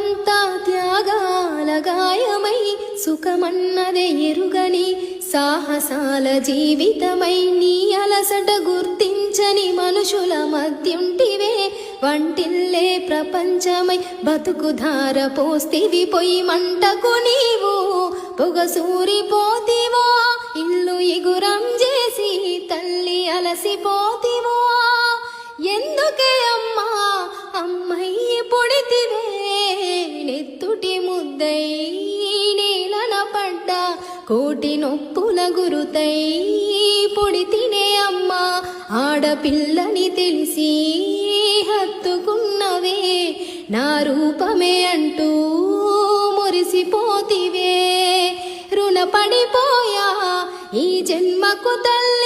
లోకమంతా త్యాగాల గాయమై సుఖమన్నదే ఎరుగని సాహసాల జీవితమై నీ అలసట గుర్తించని మనుషుల మధ్యుంటివే వంటిల్లే ప్రపంచమై బతుకుధార పోస్తివి పొయ్యి మంటకు నీవు పొగసూరిపోతివో ఇల్లు ఇగురం చేసి తల్లి అలసిపోతివో ఎందుకే అమ్మా అమ్మయ్యి పొడితివే నెత్తుటి ముద్దై నీలన పడ్డా కోటి నొప్పుల గురుతై పొడితినే అమ్మా ఆడపిల్లని తెలిసి హత్తుకున్నవే నా రూపమే అంటూ మురిసిపోతివే రుణపడిపోయా ఈ జన్మకు తల్లి